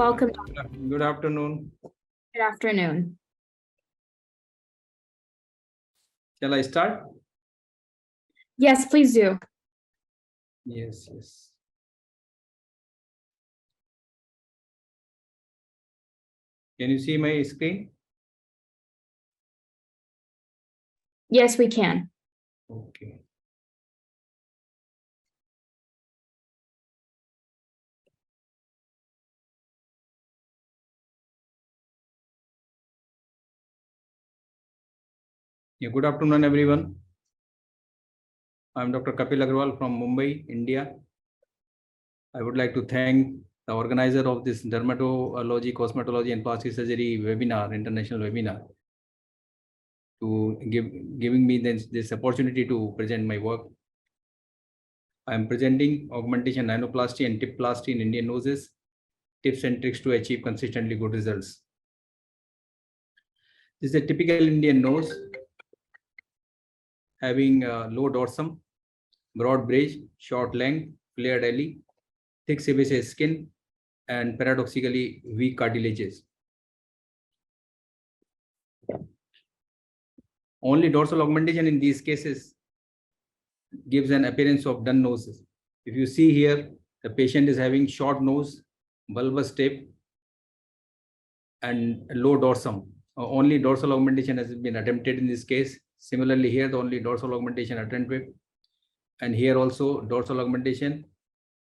Welcome. Good afternoon. Good afternoon. Shall I start? Yes, please do. Yes. Can you see my screen? Yes, we can. Okay. Yeah, good afternoon, everyone. I'm Dr. Kapil Agrawal from Mumbai, India. I would like to thank the organizer of this Dermatology, Cosmetology and Plastic Surgery webinar, international webinar, to giving me this opportunity to present my work. I am presenting augmentation, rhinoplasty and tip plasty in Indian noses, tips and tricks to achieve consistently good results. This is a typical Indian nose, having low dorsum, broad bridge, short length, flared alley, thick sebaceous skin, and paradoxically weak cartilages. Only dorsal augmentation in these cases gives an appearance of dun noses. If you see here, the patient is having short nose, bulbous tip, and low dorsum. Only dorsal augmentation has been attempted in this case. Similarly, here the only dorsal augmentation attempted, and here also dorsal augmentation,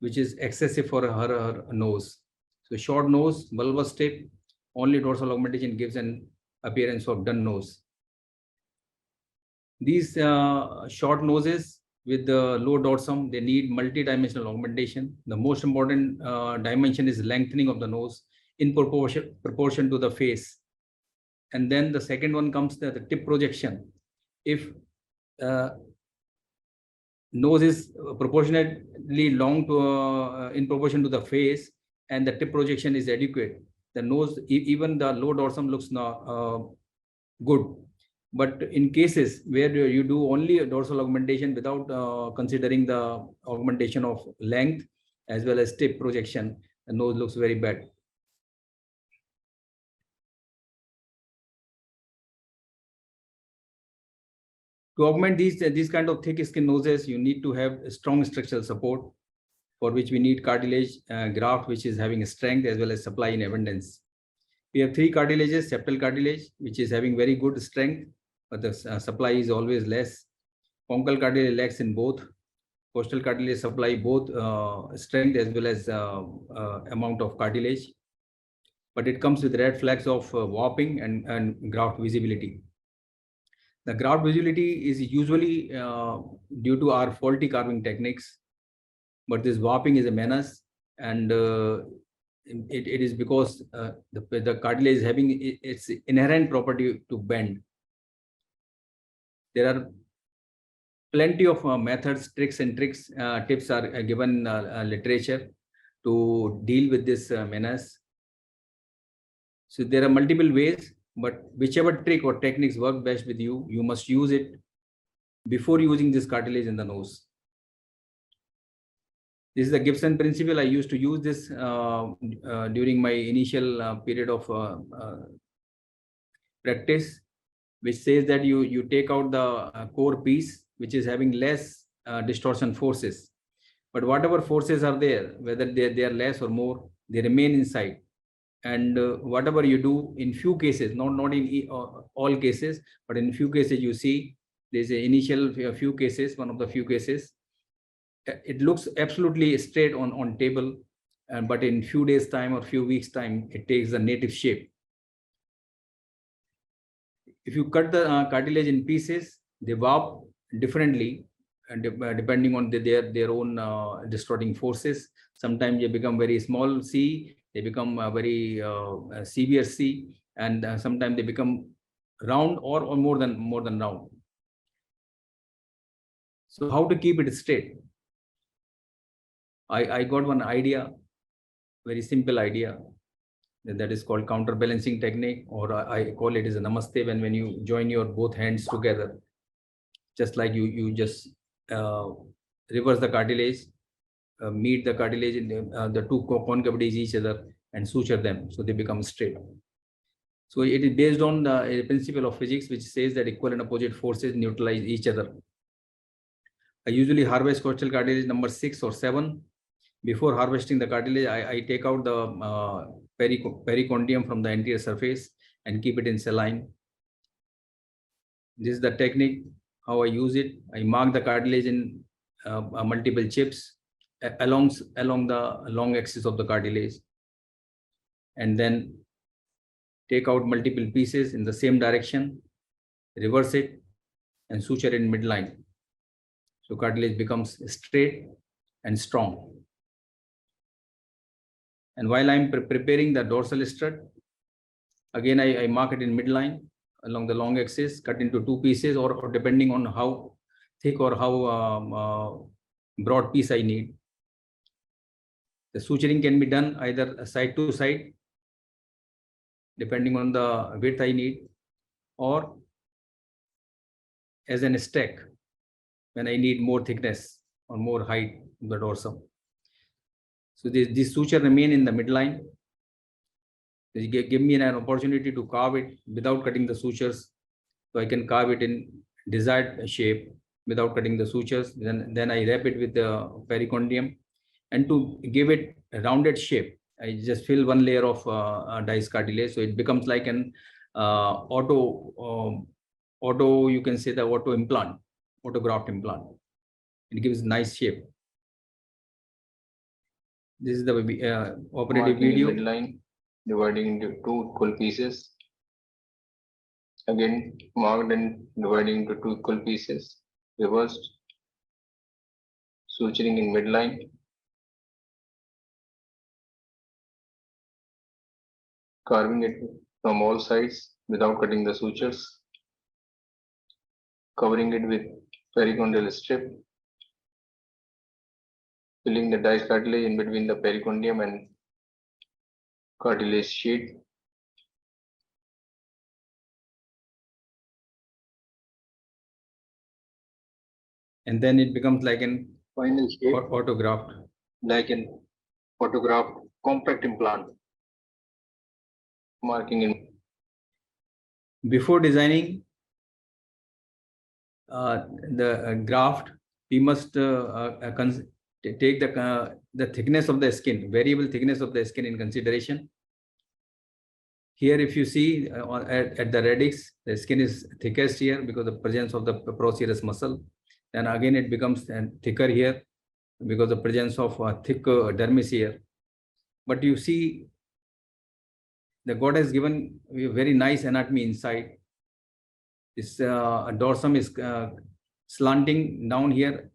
which is excessive for her nose. So short nose, bulbous tip, only dorsal augmentation gives an appearance of dun nose. These short noses with the low dorsum, they need multi-dimensional augmentation. The most important dimension is lengthening of the nose in proportion to the face. And then the second one comes the tip projection. If nose is proportionately long to in proportion to the face and the tip projection is adequate, the nose, even the low dorsum looks good. But in cases where you do only a dorsal augmentation without considering the augmentation of length as well as tip projection, the nose looks very bad. To augment these kind of thick skin noses, you need to have a strong structural support, for which we need cartilage graft, which is having strength as well as supply in abundance. We have three cartilages: septal cartilage, which is having very good strength, but the supply is always less. Conchal cartilage lacks in both. Costal cartilage supply both strength as well as amount of cartilage, but it comes with red flags of warping and graft visibility. The graft visibility is usually due to our faulty carving techniques, but this warping is a menace, and it is because the cartilage is having its inherent property to bend. There are plenty of methods, tricks, tips are given literature to deal with this menace. So there are multiple ways, but whichever trick or techniques work best with you, you must use it before using this cartilage in the nose. This is the Gibson principle. I used to use this during my initial period of practice, which says that you take out the core piece, which is having less distortion forces. But whatever forces are there, whether they are less or more, they remain inside. And whatever you do, in few cases, not in all cases, but in few cases, you see there's an initial few cases, one of the few cases, it looks absolutely straight on table, but in few days time or few weeks time, it takes a native shape. If you cut the cartilage in pieces, they warp differently, and depending on their own distorting forces. Sometimes they become very small C, they become very severe C, and sometimes they become round or more than round. So how to keep it straight? I got one idea, very simple idea, that is called counterbalancing technique, or I call it as a namaste, when you join your both hands together, just like you just reverse the cartilage, meet the cartilage in the two concavities each other, and suture them so they become straight. So it is based on a principle of physics which says that equal and opposite forces neutralize each other. I usually harvest coastal cartilage number 6 or 7. Before harvesting the cartilage, I take out the pericondium from the anterior surface and keep it in saline. This is the technique, how I use it. I mark the cartilage in multiple chips along the long axis of the cartilage, and then take out multiple pieces in the same direction, reverse it, and suture in midline. So cartilage becomes straight and strong. And while I'm preparing the dorsal strut, again, I mark it in midline along the long axis, cut into 2 pieces, or depending on how thick or how broad piece I need. The suturing can be done either side to side, depending on the width I need, or as an stack when I need more thickness or more height of the dorsum. So this suture remain in the midline. They give me an opportunity to carve it without cutting the sutures. So I can carve it in desired shape without cutting the sutures. Then I wrap it with the pericondium. And to give it a rounded shape, I just fill 1 layer of dice cartilage. So it becomes like an auto, you can say the auto implant, autograft implant. It gives nice shape. This is the operative video. Midline, dividing into 2 equal pieces. Again, marked and dividing into 2 equal pieces. Reversed. Suturing in midline. Carving it from all sides without cutting the sutures. Covering it with pericondial strip. Filling the dice cartilage in between the pericondium and cartilage sheet. And then it becomes like an Final shape, autograft. like an autograft compact implant. Marking in. Before designing the graft, we must take the thickness of the skin, variable thickness of the skin in consideration. Here, if you see at the radix, the skin is thickest here because of the presence of the procerus muscle. And again, it becomes thicker here because of the presence of thick dermis here. But you see, the God has given a very nice anatomy inside. This dorsum is slanting down here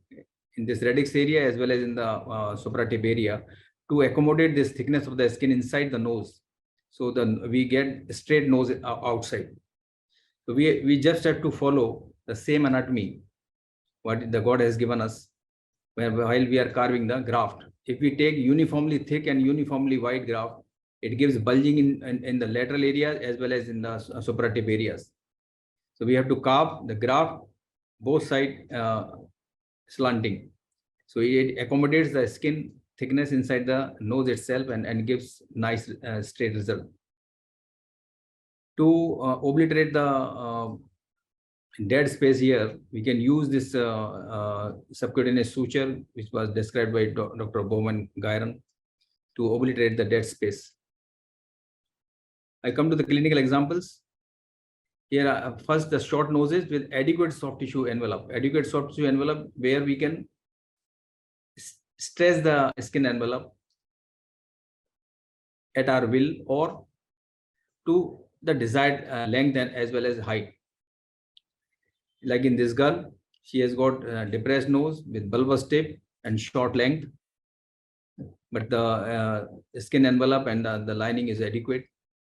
in this radix area as well as in the supratip area to accommodate this thickness of the skin inside the nose. So we get a straight nose outside. So we just have to follow the same anatomy what the God has given us while we are carving the graft. If we take uniformly thick and uniformly wide graft, it gives bulging in the lateral areas as well as in the supratip areas. So we have to carve the graft both side slanting. So it accommodates the skin thickness inside the nose itself and gives nice straight result. To obliterate the dead space here, we can use this subcutaneous suture, which was described by Dr. Bowman-Guyron, to obliterate the dead space. I come to the clinical examples. Here, first the short noses with adequate soft tissue envelope. Adequate soft tissue envelope where we can stress the skin envelope at our will or to the desired length and as well as height. Like in this girl, she has got depressed nose with bulbous tip and short length, but the skin envelope and the lining is adequate.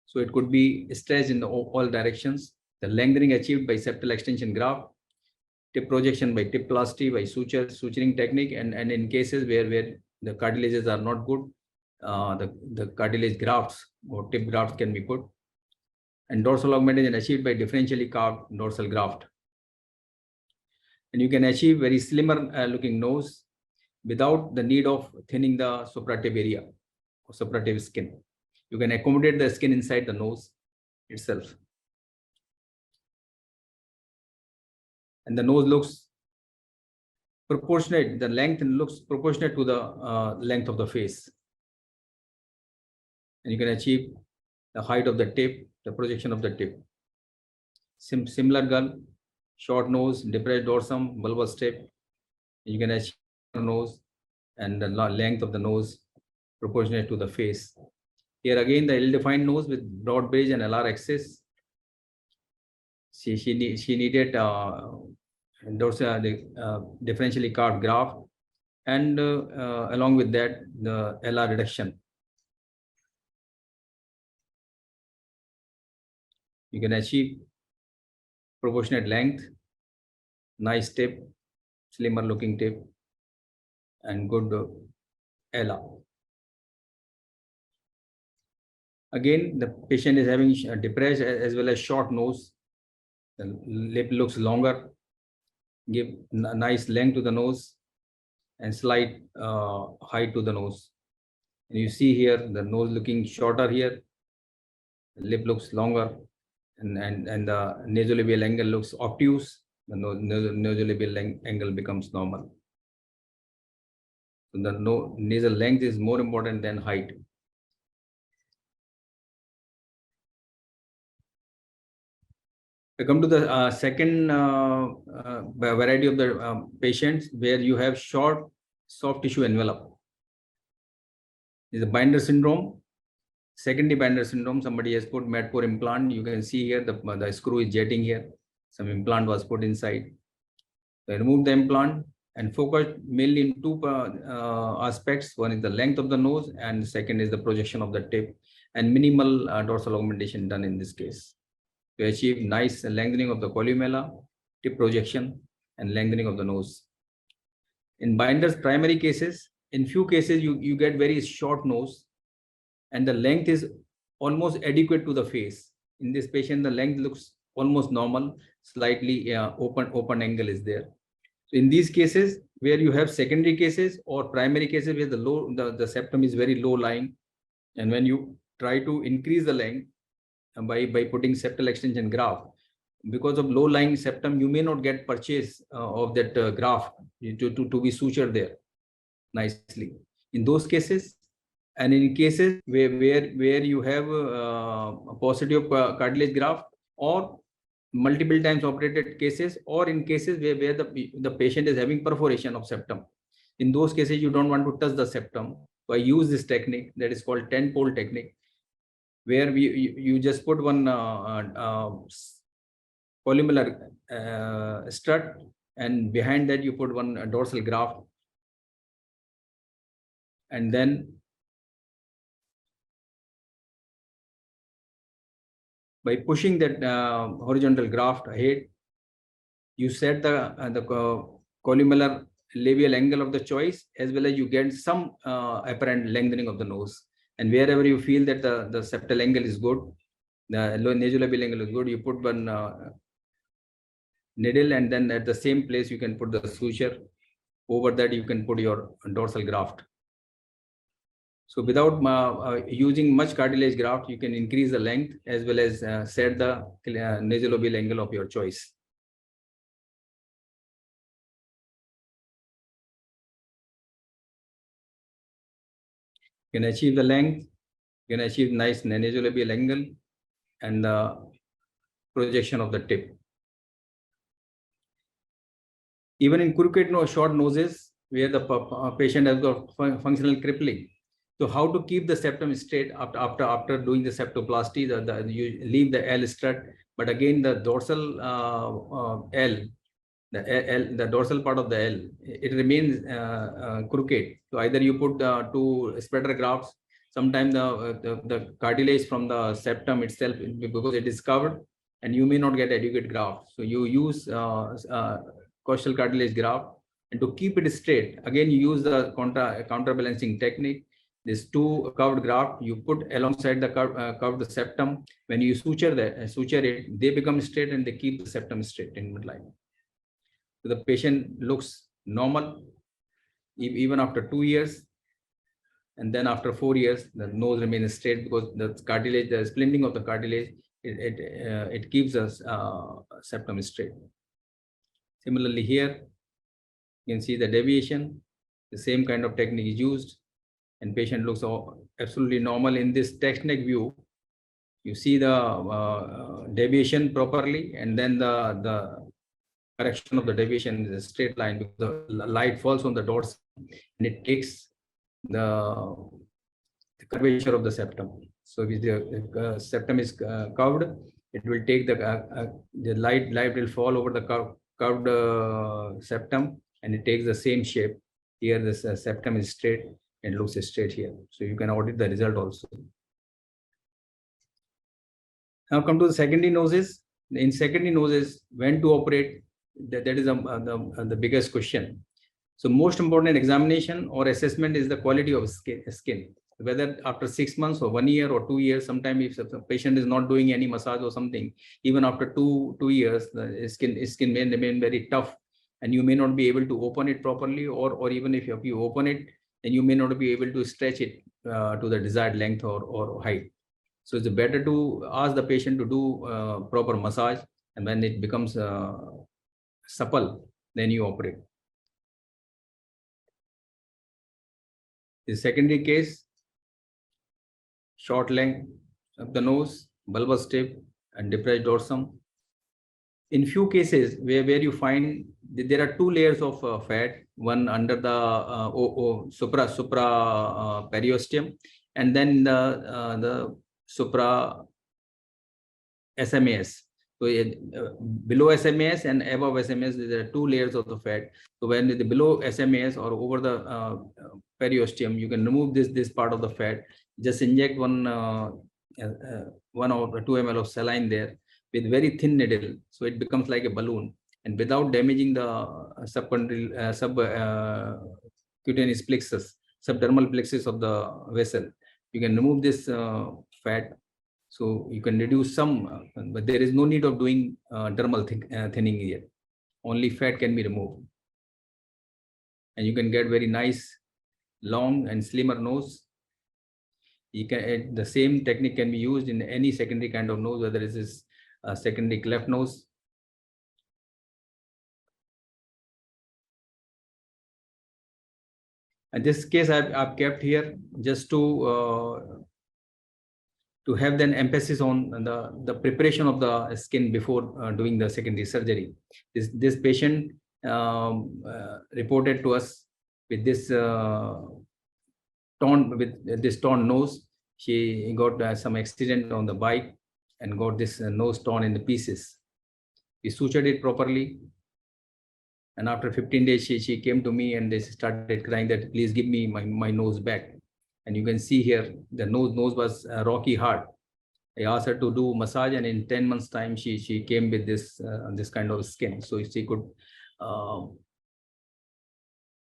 So it could be stretched in all directions. The lengthening achieved by septal extension graft, tip projection by tip plasty, by suturing technique, and in cases where the cartilages are not good, the cartilage grafts or tip grafts can be put. And dorsal augmentation achieved by differentially carved dorsal graft. And you can achieve very slimmer looking nose without the need of thinning the supratip area or supratip skin. You can accommodate the skin inside the nose itself. And the nose looks proportionate, the length looks proportionate to the length of the face. And you can achieve the height of the tip, the projection of the tip. Similar gull, short nose, depressed dorsum, bulbous tip. You can achieve nose and the length of the nose proportionate to the face. Here again, the ill-defined nose with broad bridge and LR axis. She needed differentially carved graft, and along with that, the LR reduction. You can achieve proportionate length, nice tip, slimmer looking tip, and good LR. Again, the patient is having depressed as well as short nose. The lip looks longer, give a nice length to the nose and slight height to the nose. And you see here the nose looking shorter here, the lip looks longer, and the nasolabial angle looks obtuse. The nasolabial angle becomes normal. So the nasal length is more important than height. We come to the second variety of the patients where you have short soft tissue envelope. This is a binder syndrome, secondary binder syndrome. Somebody has put Medpore implant. You can see here the screw is jetting here. Some implant was put inside. They remove the implant and focus mainly in two aspects. One is the length of the nose, and the second is the projection of the tip, and minimal dorsal augmentation done in this case to achieve nice lengthening of the columella, tip projection, and lengthening of the nose. In binders primary cases, in few cases you get very short nose, and the length is almost adequate to the face. In this patient, the length looks almost normal, slightly open angle is there. So in these cases where you have secondary cases or primary cases where the septum is very low lying, and when you try to increase the length by putting septal extension graft, because of low lying septum, you may not get purchase of that graft to be sutured there nicely. In those cases, and in cases where you have a paucity of cartilage graft, or multiple times operated cases, or in cases where the patient is having perforation of septum. In those cases, you don't want to touch the septum. So I use this technique that is called 10-pole technique, where you just put one columnar strut, and behind that you put one dorsal graft, and then by pushing that horizontal graft ahead, you set the columnar labial angle of the choice, as well as you get some apparent lengthening of the nose. And wherever you feel that the septal angle is good, the nasolabial angle is good, you put one needle, and then at the same place you can put the suture. Over that you can put your dorsal graft. So without using much cartilage graft, you can increase the length as well as set the nasolabial angle of your choice. You can achieve the length, you can achieve nice nasolabial angle and the projection of the tip. Even in crooked short noses, where the patient has got functional crippling. So how to keep the septum straight after doing the septoplasty? You leave the L strut, but again the dorsal L, the dorsal part of the L, it remains crooked. So either you put two spreader grafts. Sometimes the cartilage from the septum itself, because it is covered, and you may not get adequate graft. So you use costal cartilage graft, and to keep it straight, again you use the counterbalancing technique. These two curved graft you put alongside the curved septum. When you suture it, they become straight and they keep the septum straight in midline. So the patient looks normal even after 2 years. And then after 4 years, the nose remains straight because the cartilage, the splinting of the cartilage, it keeps us septum straight. Similarly, here you can see the deviation. The same kind of technique is used, and patient looks absolutely normal in this text neck view. You see the deviation properly, and then the correction of the deviation is a straight line because the light falls on the dorsum and it takes the curvature of the septum. So if the septum is curved, it will take the light will fall over the curved septum, and it takes the same shape. Here this septum is straight and looks straight here. So you can audit the result also. Now come to the secondary noses. In secondary noses, when to operate, that is the biggest question. So most important examination or assessment is the quality of skin. Whether after 6 months or 1 year or 2 years, sometimes if the patient is not doing any massage or something, even after two years, the skin may remain very tough, and you may not be able to open it properly, or even if you open it, then you may not be able to stretch it to the desired length or height. So it's better to ask the patient to do proper massage, and when it becomes supple, then you operate. The secondary case, short length of the nose, bulbous tip, and depressed dorsum. In few cases where you find there are 2 layers of fat, one under the supra periosteum, and then the supra SMAS. So below SMAS and above SMAS, there are 2 layers of the fat. So when the below SMAS or over the periosteum, you can remove this part of the fat. Just inject one or 2 ml of saline there with very thin needle, so it becomes like a balloon, and without damaging the subcutaneous plexus, subdermal plexus of the vessel, you can remove this fat. So you can reduce some, but there is no need of doing dermal thinning here. Only fat can be removed, and you can get very nice, long and slimmer nose. You can the same technique can be used in any secondary kind of nose, whether it is a secondary cleft nose. And this case I've kept here just to have then emphasis on the preparation of the skin before doing the secondary surgery. This patient reported to us with this torn nose. She got some accident on the bike and got this nose torn in the pieces. We sutured it properly, and after 15 days she came to me and they started crying that please give me my nose back. And you can see here the nose was rocky hard. I asked her to do massage, and in 10 months time she came with this kind of skin, so she could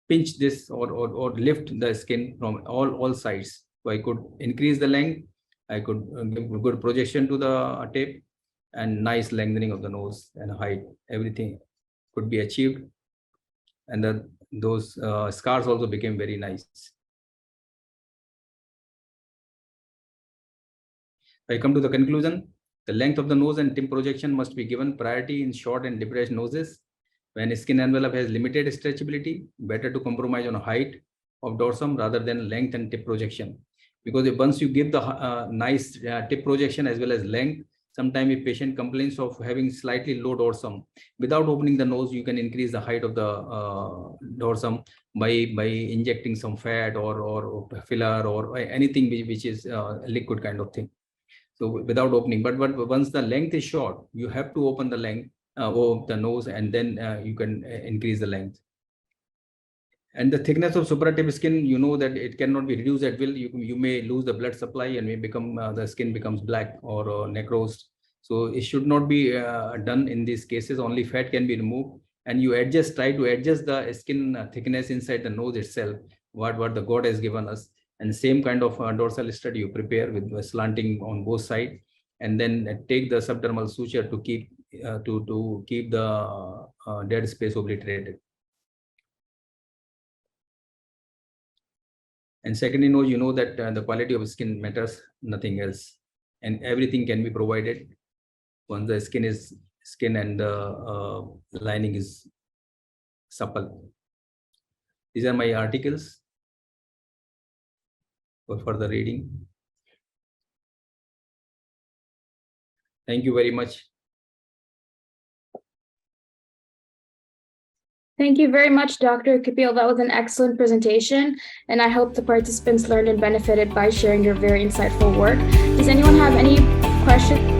pinch this or lift the skin from all sides. So I could increase the length, I could give good projection to the tape, and nice lengthening of the nose and height. Everything could be achieved, and those scars also became very nice. I come to the conclusion. The length of the nose and tip projection must be given priority in short and depressed noses. When skin envelope has limited stretchability, better to compromise on height of dorsum rather than length and tip projection. Because once you give the nice tip projection as well as length, sometimes if patient complains of having slightly low dorsum, without opening the nose, you can increase the height of the dorsum by injecting some fat or filler or anything which is a liquid kind of thing. So without opening, but once the length is short, you have to open the length of the nose, and then you can increase the length. And the thickness of supratip skin, you know that it cannot be reduced at will. You may lose the blood supply and may become the skin becomes black or necrosed. So it should not be done in these cases. Only fat can be removed, and you try to adjust the skin thickness inside the nose itself, what the God has given us. And same kind of dorsal stud you prepare with slanting on both sides, and then take the subdermal suture to keep the dead space obliterated. And secondly, you know that the quality of skin matters, nothing else. And everything can be provided once the skin and the lining is supple. These are my articles for further reading. Thank you very much. Thank you very much, Dr. Kapil. That was an excellent presentation, and I hope the participants learned and benefited by sharing your very insightful work. Does anyone have any questions?